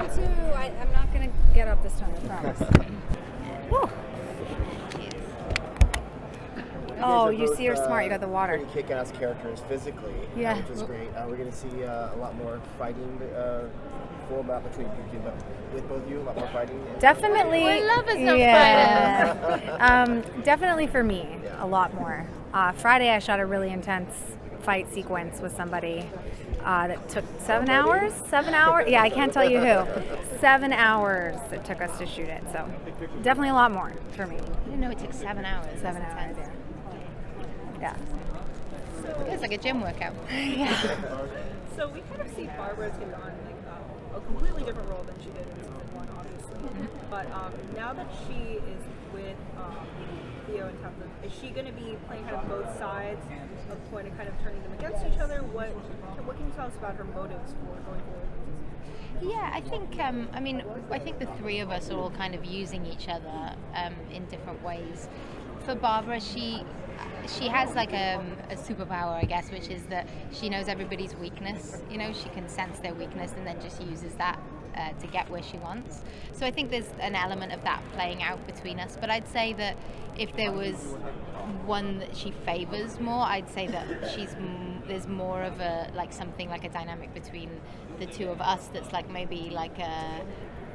down too. I'm not going to get up this time, I promise. Woo. Oh, you see, you're smart. You got the water. Pretty kick-ass characters physically, Yeah. which is great. We're going to see a lot more fighting format between you, but with both of you, a lot more fighting. Definitely. We love us no fighters. Definitely for me, a lot more. Friday, I shot a really intense fight sequence with somebody that took 7 hours. 7 hours? Yeah, I can't tell you who. 7 hours it took us to shoot it. So definitely a lot more for me. I didn't know it took 7 hours. 7 hours. Yeah. It's like a gym workout. Yeah. So we kind of see Barbara take on a completely different role than she did in season 1, obviously. But now that she is with Theo and Townsend, is she going to be playing kind of both sides of the point and kind of turning them against each other? What can you tell us about her motives for going forward? Yeah, I think, I think the three of us are all kind of using each other in different ways. For Barbara, she has like a superpower, I guess, which is that she knows everybody's weakness. You know, she can sense their weakness and then just uses that to get where she wants. So I think there's an element of that playing out between us. But I'd say that if there was one that she favors more, I'd say that there's more of a something like a dynamic between the two of us that's like maybe like a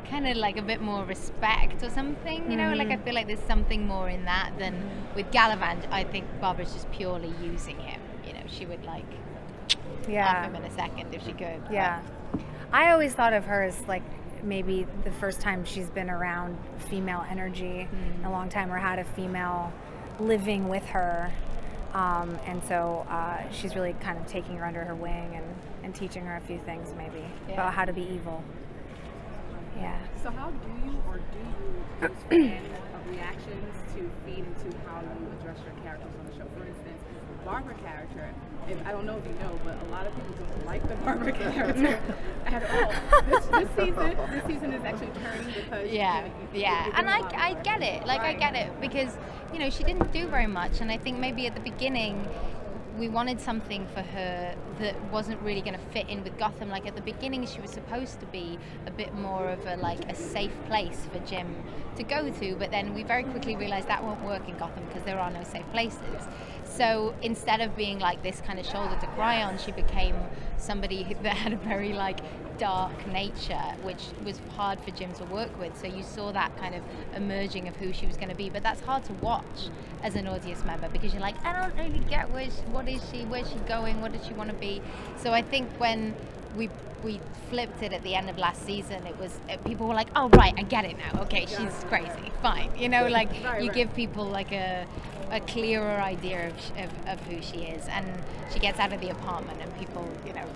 kind of like a bit more respect or something, you know, like I feel like there's something more in that than with Galavant. I think Barbara's just purely using him, you know, she would like off him in a second if she could. Yeah. I always thought of her as like maybe the first time she's been around female energy in a long time or had a female living with her. And so she's really kind of taking her under her wing and teaching her a few things maybe about how to be evil. Yeah. So how do you use fan reactions to feed into how you address your characters on the show? For instance, Barbara character, I don't know if you know, but a lot of people don't like the Barbara character at all. This season is actually turning because and I get it. Like I get it because, you know, she didn't do very much, and I think maybe at the beginning we wanted something for her that wasn't really going to fit in with Gotham. Like at the beginning, she was supposed to be a bit more of a safe place for Jim to go to, but then we very quickly realized that won't work in Gotham because there are no safe places. So instead of being like this kind of shoulder to cry on, she became somebody that had a very dark nature, which was hard for Jim to work with. So you saw that kind of emerging of who she was going to be, but that's hard to watch as an audience member because you're like, I don't really get what is she, where's she going, what does she want to be? So I think when we flipped it at the end of last season, people were like, oh right, I get it now, okay, she's crazy, fine, you know, you give people a clearer idea of who she is, and she gets out of the apartment and people didn't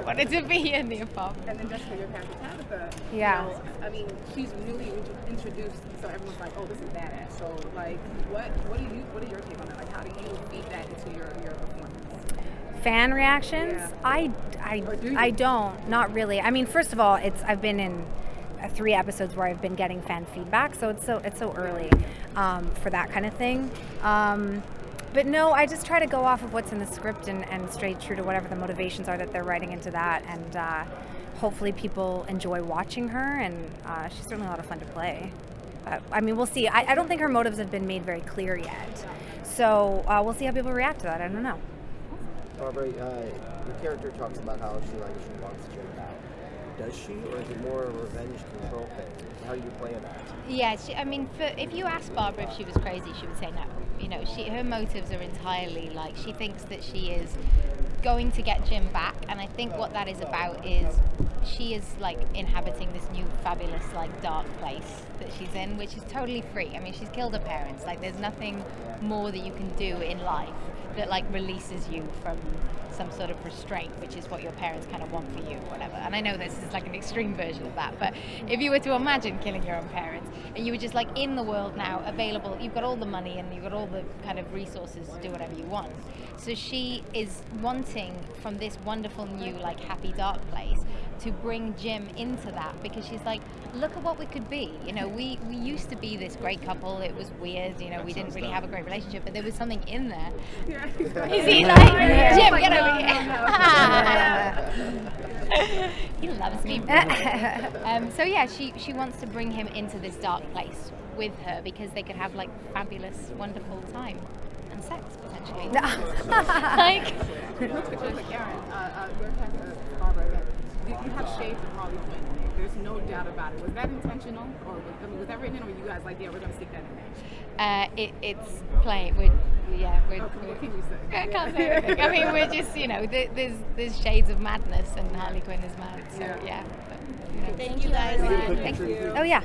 wanted to be in the apartment. And then just for your character Tabitha, yeah, I mean, she's newly introduced, so everyone's like, oh, this is badass. So what are your take on that? Like, how do you feed that into your performance? Fan reactions? Yeah. I don't, not really. I mean, first of all, I've been in 3 episodes where I've been getting fan feedback, so it's so early for that kind of thing. But no, I just try to go off of what's in the script and stay true to whatever the motivations are that they're writing into that, and hopefully people enjoy watching her, and she's certainly a lot of fun to play. I mean, we'll see. I don't think her motives have been made very clear yet, so we'll see how people react to that. I don't know. Barbara, your character talks about how she wants Jim back. Does she, or is it more a revenge control thing? How do you play that? Yeah, if you ask Barbara if she was crazy, she would say no. You know, her motives are entirely she thinks that she is going to get Jim back, and I think what that is about is she is inhabiting this new fabulous dark place that she's in, which is totally free. I mean, she's killed her parents. There's nothing more that you can do in life that releases you from some sort of restraint, which is what your parents kind of want for you or whatever. And I know this is an extreme version of that, but if you were to imagine killing your own parents and you were just in the world now, available, you've got all the money and you've got all the kind of resources to do whatever you want. So she is wanting from this wonderful new happy dark place to bring Jim into that, because she's like, look at what we could be. You know, we used to be this great couple. It was weird. You know, we didn't really have a great relationship, but there was something in there. Yeah. Is he like, Jim, get over here? He loves me. So yeah, she wants to bring him into this dark place with her, because they could have like fabulous, wonderful time and sex potentially. Like, Real quick, Erin, your character, Barbara, you have shades of Harley Quinn in there. There's no doubt about it. Was that intentional, or was that written in, or were you guys like, yeah, we're gonna stick that in there? It's playing. We're What can you say? I can't say anything. I mean, we're just, you know, there's shades of madness, and Harley Quinn is mad. So yeah. But, you know. Thank you guys. Oh yeah.